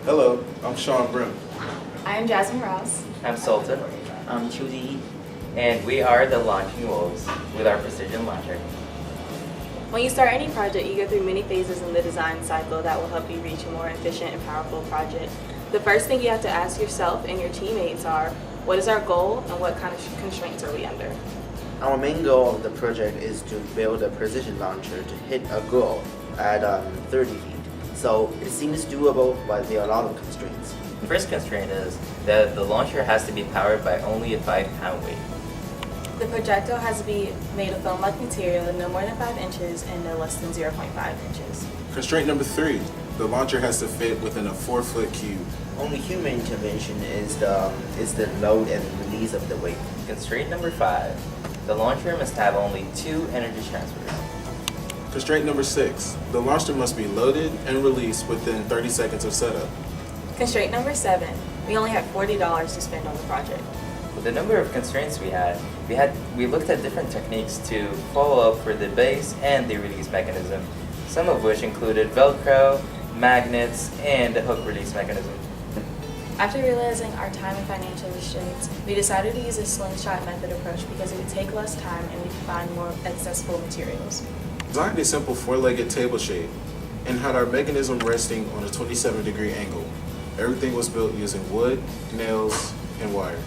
Hello, I'm Sean Brim. I am Jasmine Ross. I'm Sultan. I'm Chu Ji. And we are the Launching Wolves with our precision launcher. When you start any project, you go through many phases in the design cycle that will help you reach a more efficient and powerful project. The first thing you have to ask yourself and your teammates are, what is our goal and what kind of constraints are we under? Our main goal of the project is to build a precision launcher to hit a goal at 30 feet. So it seems doable, but there are a lot of constraints. The first constraint is that the launcher has to be powered by only a 5-pound weight. The projectile has to be made of foam-like material no more than 5 inches and no less than 0.5 inches. Constraint number 3, the launcher has to fit within a 4-foot cube. Only human intervention is the load and release of the weight. Constraint number 5, the launcher must have only 2 energy transfers. Constraint number 6, the launcher must be loaded and released within 30 seconds of setup. Constraint number 7, we only have $40 to spend on the project. With the number of constraints we looked at different techniques to follow up for the base and the release mechanism, some of which included Velcro, magnets, and a hook release mechanism. After realizing our time and financial restraints, we decided to use a slingshot method approach because it would take less time and we could find more accessible materials. Designed a simple 4-legged table shape and had our mechanism resting on a 27-degree angle. Everything was built using wood, nails, and wire.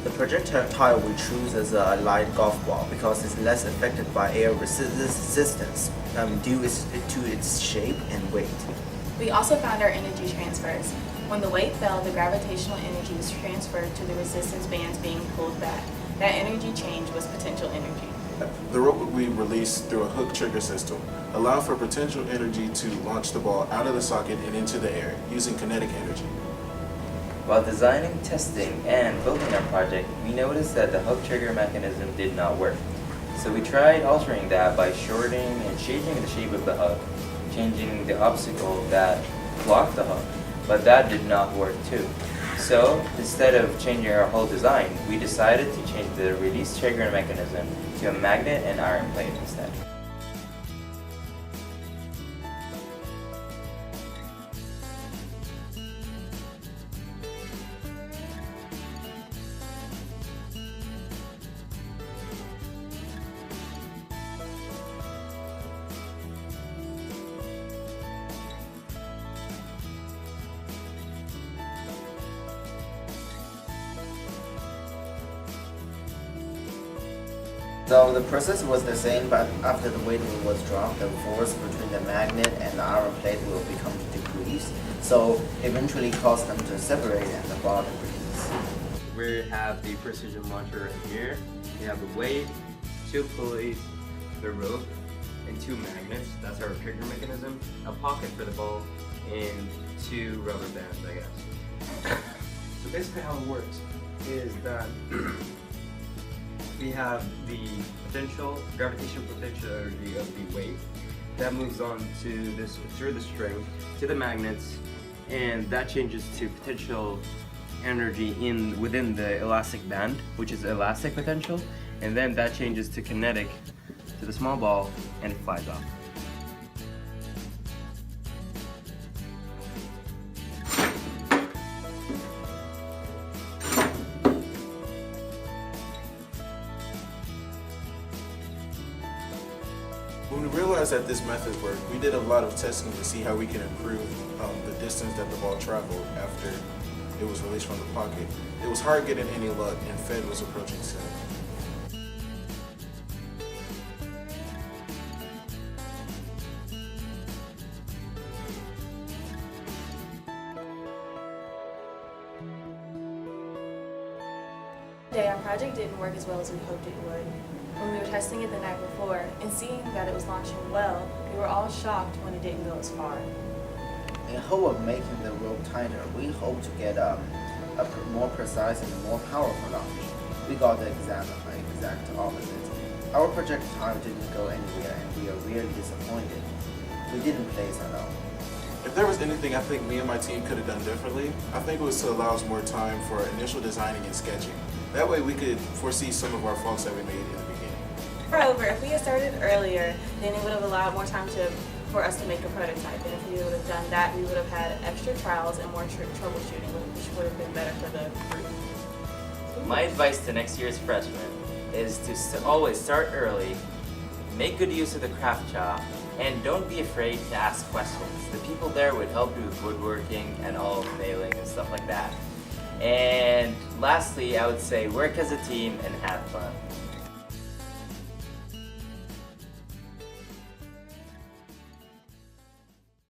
The projectile we choose is a light golf ball because it's less affected by air resistance due to its shape and weight. We also found our energy transfers. When the weight fell, the gravitational energy was transferred to the resistance bands being pulled back. That energy change was potential energy. The rope would be released through a hook trigger system, allowing for potential energy to launch the ball out of the socket and into the air using kinetic energy. While designing, testing, and building our project, we noticed that the hook trigger mechanism did not work. So we tried altering that by shortening and changing the shape of the hook, changing the obstacle that blocked the hook, but that did not work too. So instead of changing our whole design, we decided to change the release trigger mechanism to a magnet and iron plate instead. So the process was the same, but after the weight was dropped, the force between the magnet and the iron plate will become decreased. So eventually cause them to separate and the ball to release. We have the precision launcher right here. We have the weight, 2 pulleys, the rope, and 2 magnets. That's our trigger mechanism. A pocket for the ball, and 2 rubber bands, I guess. So basically how it works is that we have the gravitational potential energy of the weight that moves on to this through the string to the magnets, and that changes to potential energy within the elastic band, which is elastic potential, and then that changes to kinetic to the small ball, and it flies off. When we realized that this method worked, we did a lot of testing to see how we can improve the distance that the ball traveled after it was released from the pocket. It was hard getting any luck, and Fed was approaching set. Today, our project didn't work as well as we hoped it would. When we were testing it the night before and seeing that it was launching well, we were all shocked when it didn't go as far. in hope of making the rope tighter, we hope to get more precise and more powerful launch. We got the exact opposite. Our project time didn't go anywhere, and we are really disappointed. We didn't place enough. If there was anything I think me and my team could have done differently, I think it was to allow us more time for initial designing and sketching. That way we could foresee some of our faults that we made in the beginning. Moreover, if we had started earlier, then it would have allowed more time for us to make a prototype. And if we would have done that, we would have had extra trials and more troubleshooting, which would have been better for the group. My advice to next year's freshmen is to always start early, make good use of the craft shop, and don't be afraid to ask questions. The people there would help you with woodworking and all mailing and stuff like that. And lastly, I would say work as a team and have fun.